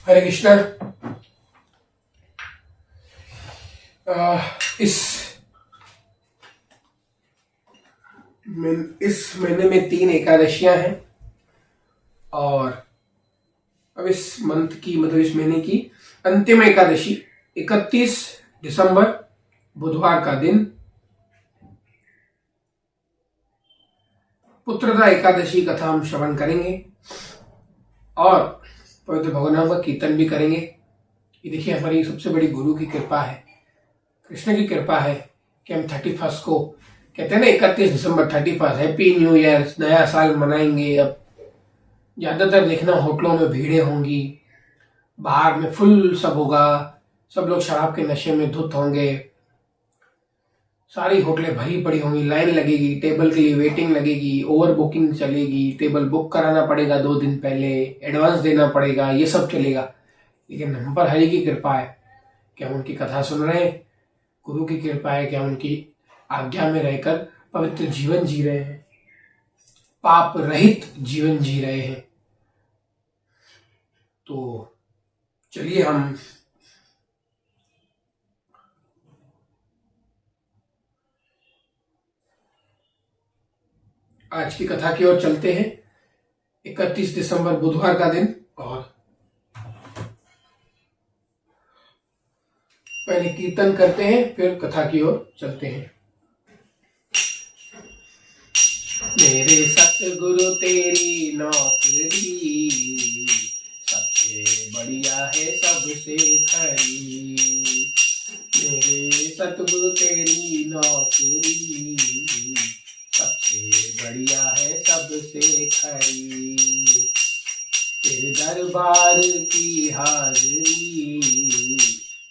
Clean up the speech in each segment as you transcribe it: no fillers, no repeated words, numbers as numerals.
हरे कृष्णा। इस महीने में 3 एकादशियां हैं और अब इस मंथ की मतलब इस महीने की अंतिम एकादशी 31 दिसंबर बुधवार का दिन पुत्रदा एकादशी कथा हम श्रवण करेंगे और पवित्र भगवान का कीर्तन भी करेंगे। ये देखिए हमारी सबसे बड़ी गुरु की कृपा है, कृष्ण की कृपा है कि हम 31 को कहते हैं ना 31 दिसंबर 31 हैप्पी न्यू ईयर, नया साल मनाएंगे। अब ज्यादातर देखना होटलों में भीड़ें होंगी, बाहर में फुल सब होगा, सब लोग शराब के नशे में धुत होंगे, सारी होटलें भरी पड़ी होंगी, लाइन लगेगी, टेबल के लिए वेटिंग लगेगी, ओवर बुकिंग चलेगी, टेबल बुक कराना पड़ेगा 2 दिन पहले, एडवांस देना पड़ेगा, ये सब चलेगा। लेकिन हम पर हरि की कृपा है कि हम उनकी कथा सुन रहे हैं, गुरु की कृपा है कि हम उनकी आज्ञा में रहकर पवित्र जीवन जी रहे हैं, पाप रहित जीवन जी रहे हैं। तो चलिए हम आज की कथा की ओर चलते हैं। 31 दिसंबर बुधवार का दिन और पहले कीर्तन करते हैं, फिर कथा की ओर चलते हैं। मेरे सतगुरु तेरी नौकरी सबसे बढ़िया है सबसे खरी। मेरे सतगुरु तेरी नौकरी सबसे बढ़िया है सबसे खरी। तेरे दरबार की हाजरी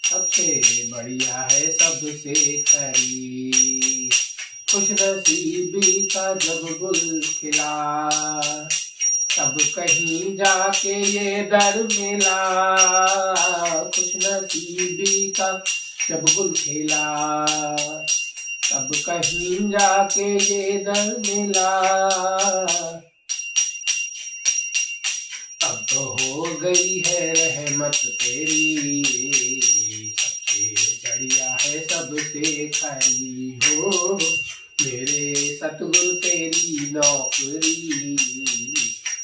सबसे बढ़िया है सबसे खरी। खुश नसीबी का जब गुल खिला तब कहीं जाके ये दर मिला। खुश नसीबी का जब गुल खिला तब कहीं जाके ये दर मिला। अब तो हो गई है रहमत तेरी सबसे बढ़िया है सबसे खरी। हो मेरे सतगुरु तेरी नौकरी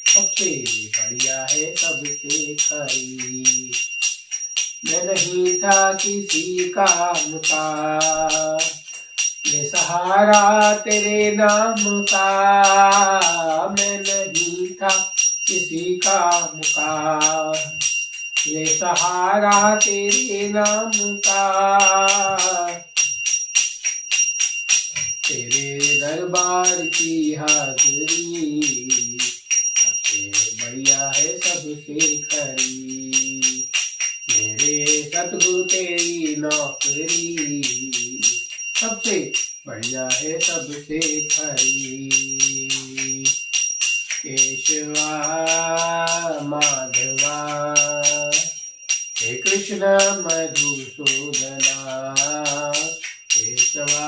सबसे बढ़िया है सबसे खरी। मैं नहीं था किसी काम का ये सहारा तेरे नाम का। मैं नहीं था किसी काम का ये सहारा तेरे नाम का। तेरे दरबार की हाजरी सबसे बढ़िया है सबसे खरी। मेरे सतगुरु तेरी नौकरी सबसे बढ़िया है सबसे खरी। केशवा माधवा हे कृष्ण मधुसूदना। केशवा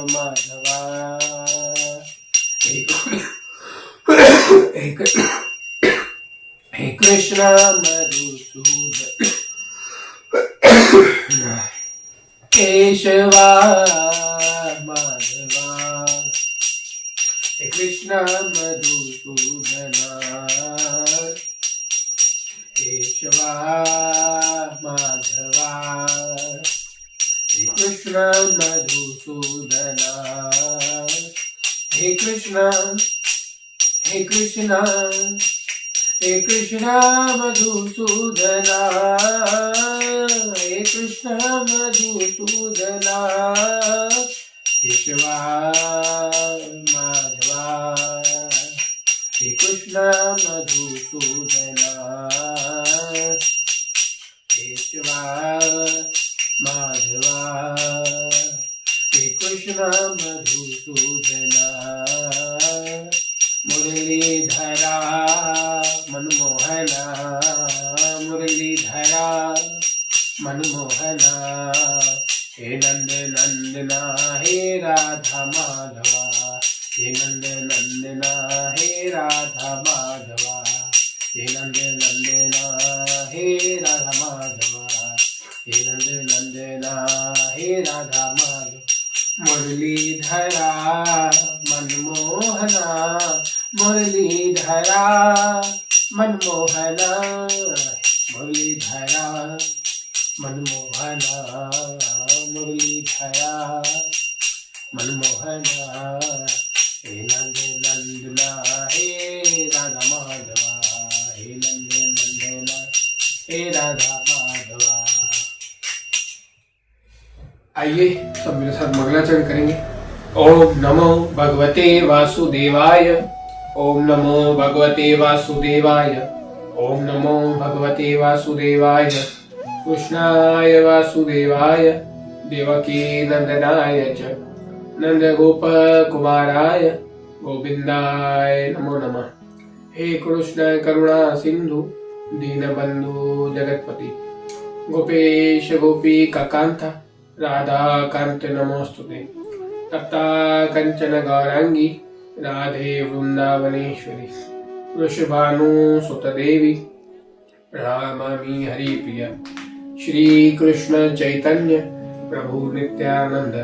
माधवा हे कृष्ण मधुसूदन। केशवा माधवा हे कृष्ण मधुसूदना। केशवा माधवा हे कृष्ण मधुसूदना। हे कृष्ण हे कृष्ण हे कृष्ण मधुसूदना। हे कृष्ण मधुसूदना। केशवा माधवा हे कृष्ण मधुसूदना। केशवा माधवा हे कृष्ण मधुसूदना। मुरलीधरा मनमोहना। मुरलीधरा मनमोहना। हे नंद नंदना हे राधा माधवा। हे नंद नंदना हे राधा माधवा। हे नंद नंदना मुरलीधरा मनमोहना, मुरलीधरा मनमोहना, मुरलीधरा मनमोहना, मुरलीधरा मनमोहना, हे नंद नंदना हे राधा माधवा, हे नंद नंदना हे राधा माधवा। आइए सब मेरे साथ मंगलाचरण करेंगे। ओम नमो भगवते वासुदेवाय, ओम नमो भगवते वासुदेवाय, ओम नमो भगवते वासुदेवाय, कृष्णाय वासुदेवाय, देवकी नंदनाय च, नंद गोप कुमाराय गोविंदाय नमो नमः। हे कृष्ण करुणा सिंधु दीनबंधु जगतपति, गोपेश गोपिका कांता राधा कांत नमोस्तुते, तप्ता कंचन गौरांगी राधे वृंदावनेश्वरी, वृषभानुसुत देवी प्रणमामि हरिप्रिया। श्री कृष्ण चैतन्य प्रभु नित्यानंद,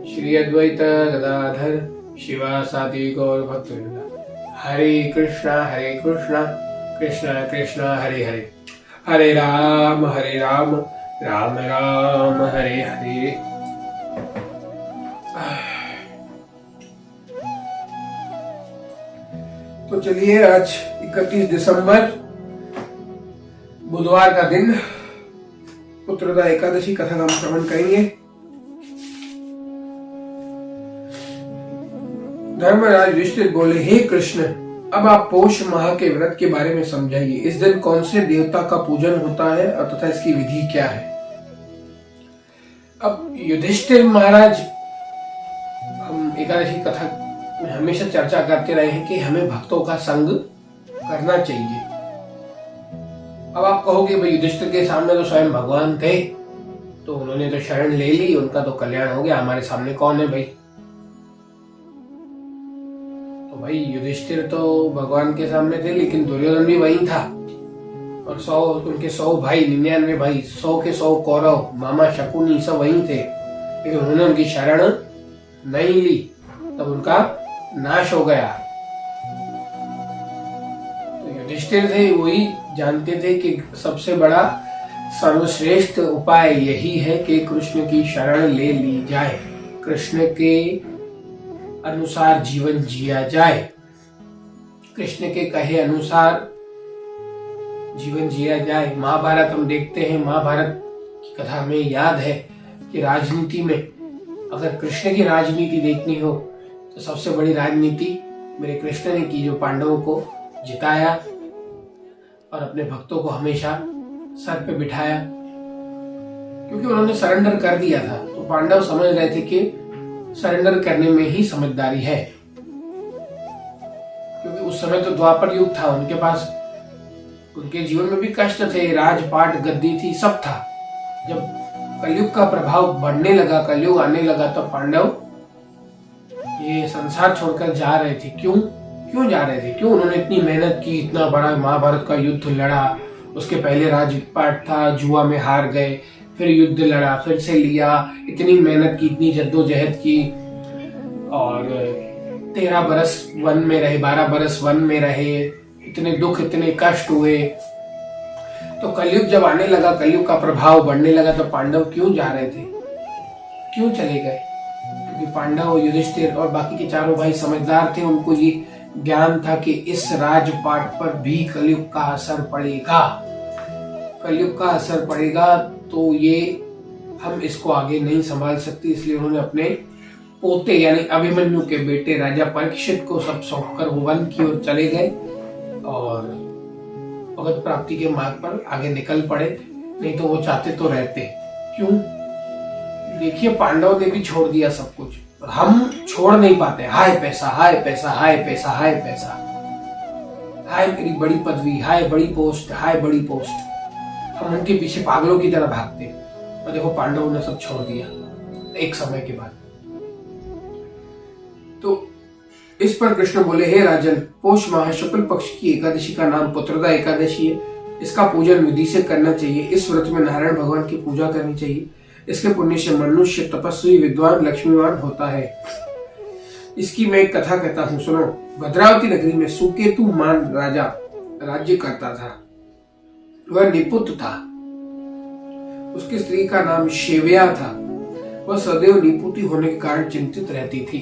श्री अद्वैत गदाधर शिवासादि गौर भक्तवृंद। हरे कृष्णा कृष्ण कृष्ण हरे हरे, हरे राम राम राम हरे हरे। तो चलिए आज 31 दिसंबर बुधवार का दिन, पुत्रदा एकादशी कथा का हम श्रवण करेंगे। धर्मराज युधिष्ठिर बोले, हे कृष्ण, अब आप पौष माह के व्रत के बारे में समझाइए। इस दिन कौन से देवता का पूजन होता है और तथा इसकी विधि क्या है। अब युधिष्ठिर महाराज, हम एकादशी कथा में हमेशा चर्चा करते रहे हैं कि हमें भक्तों का संग करना चाहिए। अब आप कहोगे भाई युधिष्ठिर के सामने तो स्वयं भगवान थे, तो उन्होंने तो शरण ले ली, उनका तो कल्याण हो गया, हमारे सामने कौन है भाई। तो भाई युधिष्ठिर तो भगवान के सामने थे, लेकिन दुर्योधन भी वही था, और 100 उनके 100 भाई, 99 भाई, 100 के 100 कौरव, मामा शकुनी सब वही थे, लेकिन उन्होंने उनकी शरण नहीं ली, तब उनका नाश हो गया। तो युधिष्ठिर थे, वही जानते थे कि सबसे बड़ा सर्वश्रेष्ठ उपाय यही है कि कृष्ण की शरण ले ली जाए, कृष्ण के अनुसार जीवन जिया जाए, कृष्ण के कहे अनुसार जीवन जिया जाए। महाभारत हम देखते हैं, महाभारत की कथा में याद है कि राजनीति में अगर कृष्ण की राजनीति देखनी हो तो सबसे बड़ी राजनीति मेरे कृष्ण ने की, जो पांडवों को जिताया और अपने भक्तों को हमेशा सर पे बिठाया, क्योंकि उन्होंने सरेंडर कर दिया था। तो पांडव समझ रहे थे कि सरेंडर करने में ही समझदारी है, क्योंकि उस समय तो द्वापर युग था, उनके पास, उनके जीवन में भी कष्ट थे, राजपाट गद्दी थी, सब था। जब कलयुग का प्रभाव बढ़ने लगा, कलयुग आने लगा, तब पांडव ये संसार छोड़कर जा रहे थे। क्यों जा रहे थे, क्यों उन्होंने इतनी मेहनत की, इतना बड़ा महाभारत का युद्ध लड़ा, उसके पहले राजपाट था, जुआ में हार गए, फिर युद्ध लड़ा, फिर से लिया, इतनी मेहनत की, इतनी जद्दोजहद की, और 13 बरस वन में रहे, 12 बरस वन में रहे, इतने दुख, इतने कष्ट हुए। तो कलयुग जब आने लगा, कलयुग का प्रभाव बढ़ने लगा, तो पांडव क्यों जा रहे थे, क्यों चले गए? क्योंकि पांडव, युधिष्ठिर और बाकी के चारों भाई समझदार थे, उनको ये ज्ञान था कि इस राजपाट पर भी कलयुग का असर पड़ेगा, कलयुग का असर पड़ेगा, तो ये हम इसको आगे नहीं संभाल सकते। इसलिए उन्होंने अपने पोते यानी अभिमन्यु के बेटे राजा परीक्षित को सब सौंपकर वो वन की ओर चले गए और भगवत प्राप्ति के मार्ग पर आगे निकल पड़े। नहीं तो वो चाहते तो रहते। क्यों? देखिए, पांडव ने भी छोड़ दिया सब कुछ, हम छोड़ नहीं पाते। हाय पैसा, हाय पैसा, हाय पैसा, हाय पैसा, हाय मेरी बड़ी पदवी, हाय बड़ी पोस्ट, हाय बड़ी पोस्ट, हम उनके पीछे पागलों की तरह भागते। और देखो पांडवों ने सब छोड़ दिया एक समय के बाद। तो इस पर कृष्ण बोले, हे राजन, पौष माह शुक्ल पक्ष की एकादशी का नाम पुत्रदा एकादशी है। इसका पूजन विधि से करना चाहिए। इस व्रत में नारायण भगवान की पूजा करनी चाहिए। इसके पुण्य से मनुष्य तपस्वी, विद्वान, लक्ष्मीवान होता है। इसकी मैं एक कथा कहता हूं, सुनो। भद्रावती नगरी में सुकेतु मान राजा राज्य करता था। वह निपुत था। उसकी स्त्री का नाम शेव्या था। वह सदैव निपुती होने के कारण चिंतित रहती थी।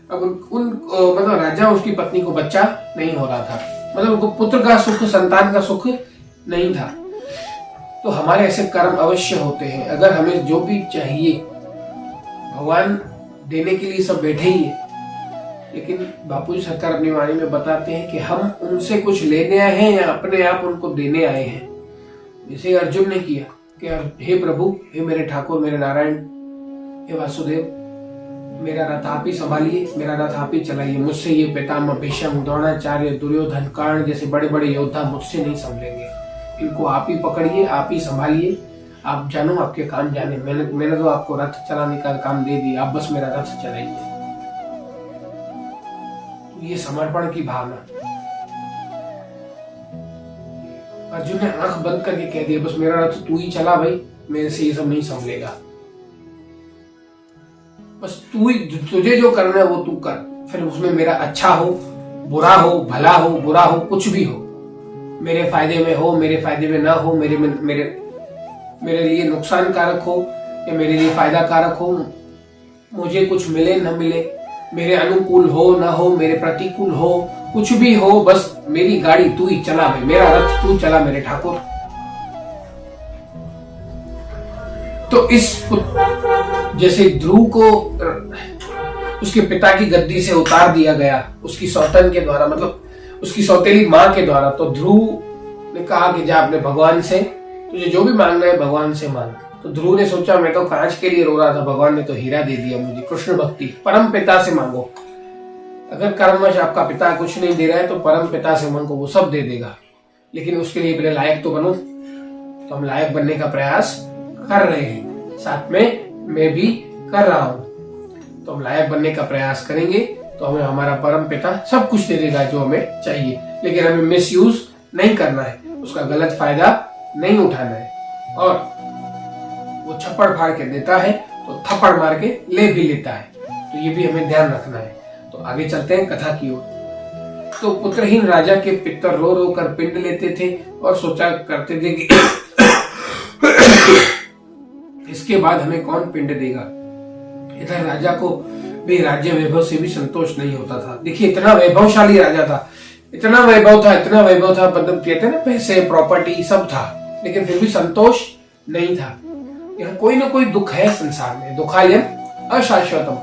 अब मतलब राजा उसकी पत्नी को बच्चा नहीं हो रहा था, मतलब उनको पुत्र का सुख, संतान का सुख नहीं था। तो हमारे ऐसे कर्म अवश्य होते हैं। अगर हमें जो भी चाहिए भगवान देने के लिए सब बैठे ही है, लेकिन बापूजी सरकार अपनी वाणी में बताते हैं कि हम उनसे कुछ लेने आए हैं या अपने आप उनको देने आए हैं। जैसे अर्जुन ने किया कि हे प्रभु, हे मेरे ठाकुर, मेरे नारायण, हे वासुदेव, मेरा रथ आप ही संभालिए, मेरा रथ आप ही चलाइए। मुझसे ये पितामह भीष्म, द्रोणाचार्य, दुर्योधन, कर्ण जैसे बड़े बड़े योद्धा मुझसे नहीं संभलेंगे। इनको आप ही पकड़िए, आप ही संभालिए, आप जानो, आपके काम जाने। मैंने तो आपको रथ चलाने का काम दे दिया, आप बस मेरा रथ चलाइए। ये समर्पण की भावना। अर्जुन ने आंख बंद करके कह दिया, बस मेरा रथ तू ही चला भाई, मेरे से ये सब नहीं संभलेगा। बस तुझे जो करना है वो तू कर, फिर उसमें मेरा अच्छा हो, बुरा हो, भला हो, बुरा हो, कुछ भी हो, मेरे फायदे में हो, मेरे फायदे में ना हो, मेरे लिए नुकसान कारक हो या मेरे लिए फायदा कारक हो, मुझे कुछ मिले न मिले, मेरे अनुकूल हो ना हो, मेरे प्रतिकूल हो, कुछ भी हो, बस मेरी गाड़ी तू ही चला भाई, मेरा रथ तू चला मेरे ठाकुर। तो इस जैसे ध्रुव को उसके पिता की गद्दी से उतार दिया गया उसकी सौतन के द्वारा, मतलब उसकी सौतेली माँ के द्वारा, तो ध्रुव ने कहा कि जा अपने भगवान से, तुझे जो भी मांगना है भगवान से मांग। तो ध्रुव ने सोचा मैं तो कांच के लिए रो रहा था, भगवान ने तो हीरा दे दिया मुझे। कृष्ण भक्ति, परम पिता से मांगो। अगर कर्मवश आपका पिता कुछ नहीं दे रहा है तो परम पिता से मांगो, वो सब दे देगा। लेकिन उसके लिए पहले लायक तो बनो। तो हम लायक बनने का प्रयास कर रहे हैं, साथ में मैं भी कर रहा हूं। तो हम लायक बनने का प्रयास करेंगे तो हमें हमारा परम पिता सब कुछ दे देगा जो हमें चाहिए। लेकिन हमें मिसयूज नहीं करना है, उसका गलत फायदा नहीं उठाना है। और वो छप्पड़ फाड़ के देता है तो थप्पड़ मार के ले भी लेता है, तो ये भी हमें ध्यान रखना है। तो आगे चलते हैं कथा की ओर। तो पुत्रहीन राजा के पितर रो रो कर पिंड लेते थे और सोचा करते थे कि इसके बाद हमें कौन पिंड देगा। इधर राजा को भी राज्य वैभव से भी संतोष नहीं होता था। देखिए इतना वैभवशाली राजा था, इतना वैभव था, मतलब कहते हैं ना पैसे, प्रॉपर्टी सब था, लेकिन फिर भी संतोष नहीं था। यहाँ कोई ना कोई दुख है संसार में, दुखालयम अशाश्वतम।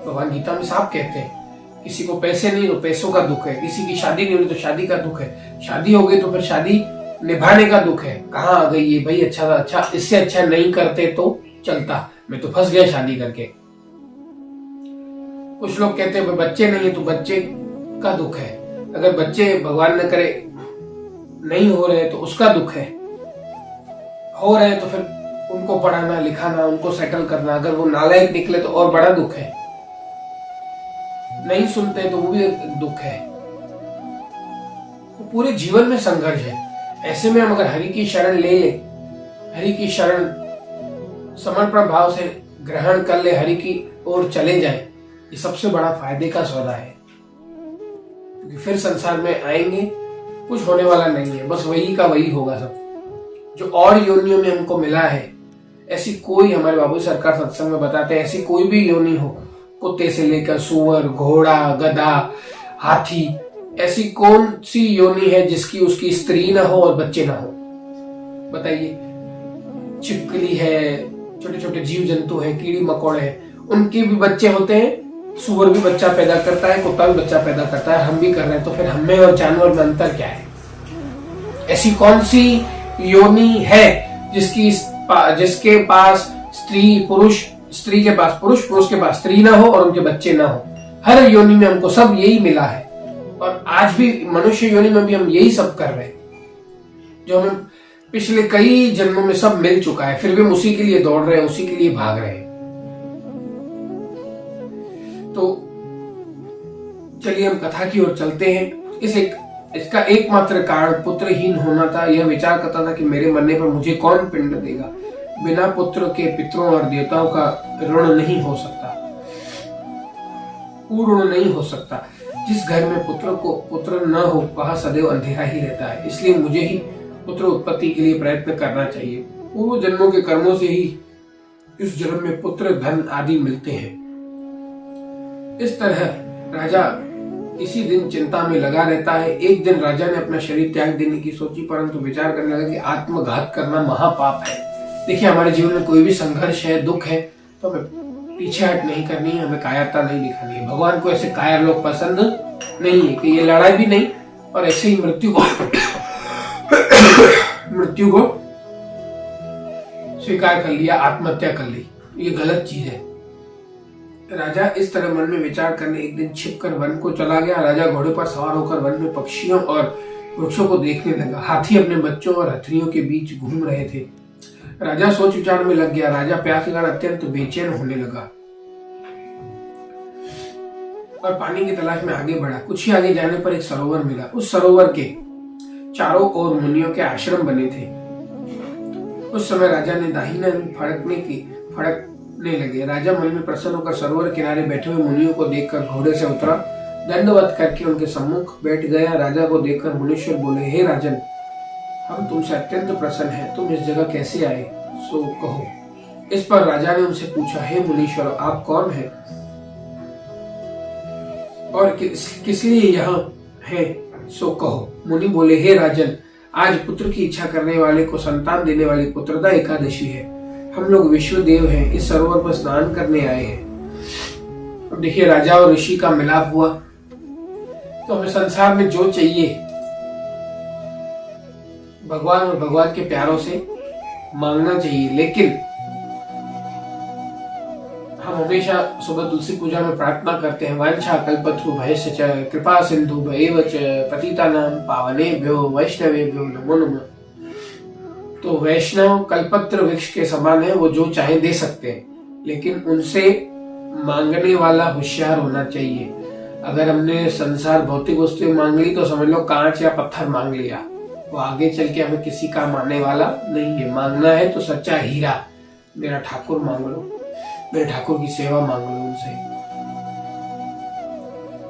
भगवान गीता में साफ कहते हैं, किसी को पैसे नहीं तो पैसों का दुख है, किसी की शादी नहीं हुई तो शादी का दुख है, शादी हो गई तो फिर शादी निभाने का दुख है। कहाँ आ गई ये भाई, अच्छा था, अच्छा इससे अच्छा नहीं करते तो चलता, मैं तो फंस गया शादी करके। कुछ लोग कहते हैं बच्चे नहीं है तो बच्चे का दुख है, अगर बच्चे भगवान न करे नहीं हो रहे तो उसका दुख है, हो रहे तो फिर उनको पढ़ाना लिखाना, उनको सेटल करना, अगर वो नालायक निकले तो और बड़ा दुख है, नहीं सुनते तो वो भी दुख है। तो पूरे जीवन में संघर्ष है। ऐसे में हम अगर हरि की शरण ले ले, हरि की शरण समर्पण भाव से ग्रहण कर ले, हरि की ओर चले जाए, ये सबसे बड़ा फायदे का सौदा है। क्योंकि फिर संसार में आएंगे कुछ होने वाला नहीं है, बस वही का वही होगा सब। जो और योनियों में हमको मिला है, ऐसी कोई, हमारे बाबू सरकार सत्संग में बताते हैं, ऐसी कोई भी योनि हो, कुत्ते से लेकर सुअर, घोड़ा, गधा, हाथी, ऐसी कौन सी योनि है जिसकी उसकी स्त्री ना हो और बच्चे ना हो? बताइए। छिपकली है, छोटे छोटे जीव जंतु है, कीड़ी मकोड़े हैं, उनके भी बच्चे होते हैं। सुअर भी बच्चा पैदा करता है, कुत्ता भी बच्चा पैदा करता है, हम भी कर रहे हैं। तो फिर हमें और जानवर में अंतर क्या है? ऐसी कौन सी योनि है जिसके पास स्त्री पुरुष, स्त्री के पास पुरुष, पुरुष के पास स्त्री ना हो और उनके बच्चे ना हो? हर योनि में हमको सब यही मिला है, और आज भी मनुष्य योनि में भी हम यही सब कर रहे हैं, जो हमें पिछले कई जन्मों में सब मिल चुका है, फिर भी हम उसी के लिए दौड़ रहे हैं, उसी के लिए भाग रहे हैं। तो चलिए हम कथा की ओर चलते हैं। इसका एकमात्र कारण पुत्रहीन होना था। यह विचार करता था कि मेरे मरने पर मुझे कौन पिंड देगा। बिना पुत्र के पितरों और देवताओं का ऋण नहीं हो सकता। पूर्ण नहीं हो सकता। जिस घर में पुत्र न हो वहां सदैव अंधेरा ही रहता है। इसलिए मुझे ही पुत्र उत्पत्ति के लिए प्रयत्न करना चाहिए। पूर्व जन्मों के कर्मों से ही इस जन्म में पुत्र धन आदि मिलते हैं। इस तरह राजा इसी दिन चिंता में लगा रहता है। एक दिन राजा ने अपना शरीर त्याग देने की सोची, परंतु विचार करने लगा कि आत्मघात करना महापाप है। देखिए, हमारे जीवन में कोई भी संघर्ष है, दुख है, तो हमें पीछे हट नहीं करनी है, हमें कायरता नहीं दिखानी है। भगवान को ऐसे कायर लोग पसंद नहीं है कि ये लड़ाई भी नहीं और ऐसे ही मृत्यु को स्वीकार कर लिया, आत्महत्या कर ली। ये गलत चीज है। राजा इस तरह मन में विचार करने एक दिन छिपकर वन को चला गया। राजा घोड़े पर सवार होकर वन में पक्षियों और वृक्षों को देखने लगा। हाथी अपने बच्चों और हथनियों के बीच घूम रहे थे। राजा सोच विचार में लग गया। राजा प्यास के कारण अत्यंत बेचैन होने लगा और पानी की तलाश में आगे बढ़ा। कुछ ही आगे जाने पर एक सरोवर मिला। उस सरोवर के चारों ओर मुनियों के आश्रम बने थे। उस समय राजा ने दाहिने फड़कने लगे। राजा मन में प्रसन्न होकर सरोवर किनारे बैठे हुए मुनियों को देखकर घोड़े से उतरा, दंडवत करके उनके सम्मुख बैठ गया। राजा को देखकर मुनीश्वर बोले, हे राजन, हम तुमसे अत्यंत प्रसन्न हैं। तुम इस जगह कैसे आए, सो कहो। इस पर राजा ने उनसे पूछा, हे मुनीश्वर, आप कौन हैं और किस लिए यहाँ है, सो कहो। मुनि बोले, हे राजन, आज पुत्र की इच्छा करने वाले को संतान देने वाली पुत्रदा एकादशी है। हम लोग विश्वदेव हैं, इस सरोवर पर स्नान करने आए हैं। अब देखिए, राजा और ऋषि का मिलाप हुआ। तो हमें संसार में जो चाहिए भगवान और भगवान के प्यारों से मांगना चाहिए, लेकिन हम हमेशा सुबह तुलसी पूजा में प्रार्थना करते हैं, वांछा कल्पतरुभ्यश्च च कृपा सिंधुभ्यैव च पतितानां पावनेभ्यो वैष्णवेभ्यो नमो नमः। तो वैष्णव कल्पत्र वृक्ष के समान है, वो जो चाहे दे सकते हैं, लेकिन उनसे मांगने वाला होशियार होना चाहिए। अगर हमने संसार भौतिक वस्तुएं मांग ली तो समझ लो कांच या पत्थर मांग लिया, वो आगे चल के हमें किसी काम आने वाला नहीं है। मांगना है तो सच्चा हीरा, मेरा ठाकुर मांग लो, मेरे ठाकुर की सेवा मांग लो उनसे।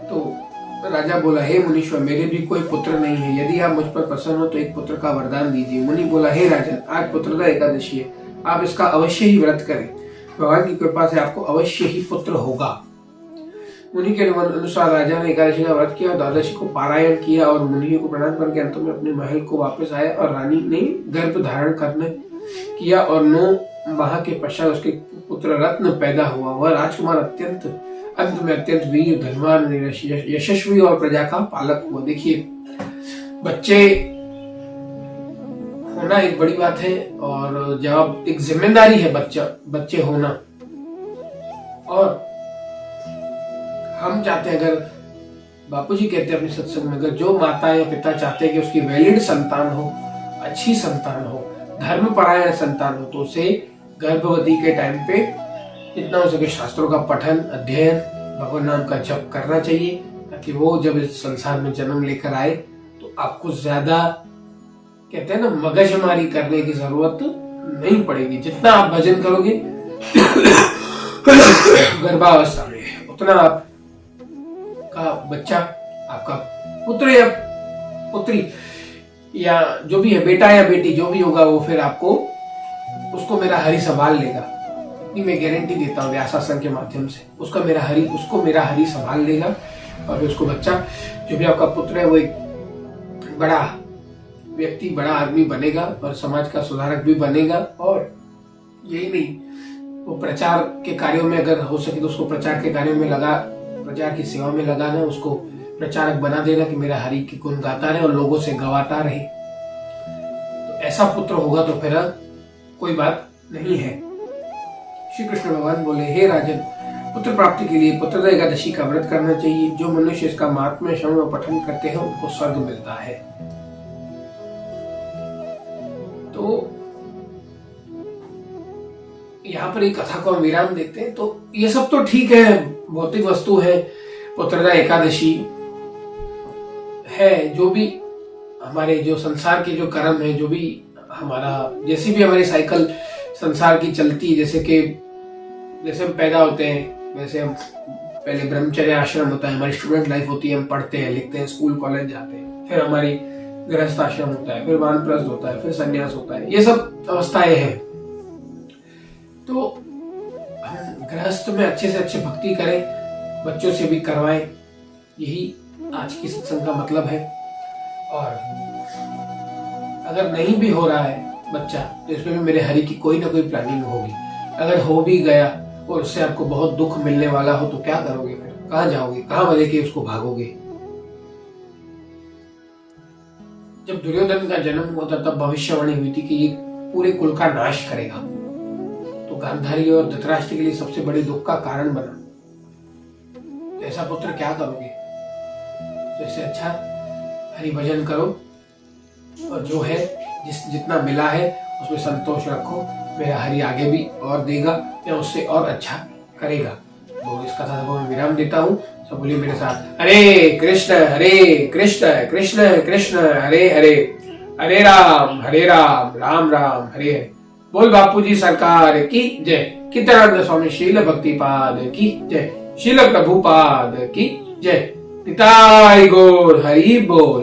तो राजा बोला, हे मुनीश्वर, मेरे भी कोई पुत्र नहीं है। यदि आप मुझ पर प्रसन्न हो तो एक पुत्र का वरदान दीजिए। मुनि बोला, हे राजन, आज पुत्रदा एकादशी है, आप इसका अवश्य ही व्रत करें। भगवान की कृपा से आपको अवश्य ही पुत्र होगा। मुनि के अनुसार राजा ने एकादशी का व्रत किया, द्वादशी को पारायण किया और मुनियों को प्रणाम करके अंत में अपने महल को वापस आया। और रानी ने गर्भ धारण करने किया और 9 माह के पश्चात उसके पुत्र रत्न पैदा हुआ। वह राजकुमार अंत में अत्यंत वीर, धनवान, यशस्वी और प्रजा का पालक हुआ। देखिए, बच्चे होना एक बड़ी बात है और जब एक जिम्मेदारी है बच्चे होना। और हम चाहते हैं, अगर बापूजी कहते हैं अपने सत्संग में, अगर जो माता या पिता चाहते हैं कि उसकी वैलिड संतान हो, अच्छी संतान हो, धर्मपरायण संतान हो, तो उसे गर्भवती के टाइम पे जितना हो सके शास्त्रों का पठन, अध्ययन, भगवान नाम का जप करना चाहिए, ताकि वो जब इस संसार में जन्म लेकर आए तो आपको ज्यादा, कहते हैं ना, मगजमारी करने की जरूरत नहीं पड़ेगी। जितना आप भजन करोगे गर्भावस्था में, उतना आप का बच्चा, आपका पुत्र या पुत्री या जो भी है, बेटा या बेटी जो भी होगा, वो फिर आपको उसको मेरा हरि संभाल लेगा। ये मैं गारंटी देता हूँ व्यासासन के माध्यम से। उसको मेरा हरि संभाल लेगा और फिर उसको बच्चा, जो भी आपका पुत्र है, वो एक बड़ा व्यक्ति, बड़ा आदमी बनेगा और समाज का सुधारक भी बनेगा। और यही नहीं, वो प्रचार के कार्यों में अगर हो सके तो उसको प्रचार के कार्यों में प्रचार की सेवा में लगाना, उसको प्रचारक बना देना कि मेरा हरि की गुण गाता रहे और लोगों से गवाता रहे। तो ऐसा पुत्र होगा तो फिर कोई बात नहीं है। श्री कृष्ण भगवान बोले, हे राजन, पुत्र प्राप्ति के लिए पुत्रदा एकादशी का व्रत करना चाहिए। जो मनुष्य इसका महात्म्य श्रवण और पठन करते हैं उनको स्वर्ग मिलता है। तो यहाँ पर एक कथा को हम विराम देते हैं। तो ये सब तो ठीक है, भौतिक वस्तु है, पुत्रदा एकादशी है, जो भी हमारे जो संसार के जो कर्म है, जो भी हमारा, जैसी भी हमारी साइकिल संसार की चलती है, जैसे हम पैदा होते हैं, वैसे हम पहले ब्रह्मचर्य आश्रम होता है, हमारी स्टूडेंट लाइफ होती है, हम पढ़ते हैं, लिखते हैं, स्कूल कॉलेज जाते हैं, फिर हमारी गृहस्थ आश्रम होता है, फिर वानप्रस्थ होता है, फिर संन्यास होता है, ये सब अवस्थाएं हैं। तो हम गृहस्थ में अच्छे से अच्छे भक्ति करें, बच्चों से भी करवाएं, यही आज की सत्संग का मतलब है। और अगर नहीं भी हो रहा है बच्चा, तो इसमें भी मेरे हरि की कोई ना कोई प्लानिंग होगी। अगर हो भी गया और उससे आपको बहुत दुख मिलने वाला हो तो क्या करोगे? फिर कहाँ जाओगे, कहाँ बदे के उसको भागोगे? जब दुर्योधन का जन्म हुआ था तब भविष्यवाणी हुई थी कि ये पूरे कुल का नाश करेगा, तो गांधारी और धृतराष्ट्र के लिए सबसे बड़े दुख का कारण बना। तो ऐसा पुत्र क्या करोगे? तो इससे अच्छा हरि भजन करो, और जो है जितना मिला है उसमें संतोष रखो। मेरा हरि आगे भी और देगा या उससे और अच्छा करेगा। तो इस कथा को मैं विराम देता हूँ। सब बोलिए मेरे साथ, हरे कृष्ण कृष्ण कृष्ण हरे हरे, हरे राम राम राम हरे हरे। बोल बापूजी सरकार की जय। कीर्तनानंद स्वामी शील भक्तिपाद की जय। शील प्रभुपाद की जय। निताई गौर हरि बोल।